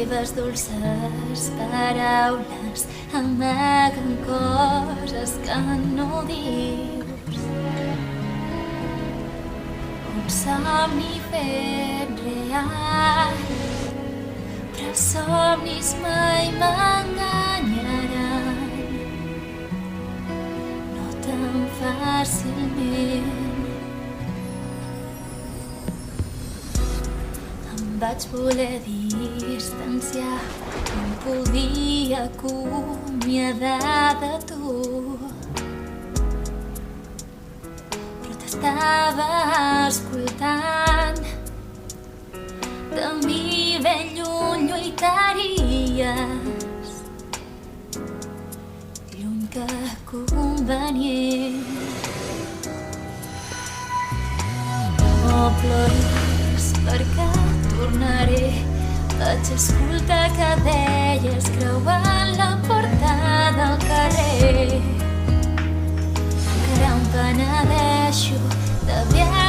teves dolces paraules amaguen coses que no dius. Un somni fet real, però els somnis mai m'enganyaran, no tan fàcilment. Em vaig voler distanciar, no em podia acomiadar de tu, però t'estava escoltant. De mi ben lluny lluitaries, lluny que convenient. No ploris perquè tornaré, vaig escoltar que deies creuant la porta del carrer. Encara em penedeixo d'haver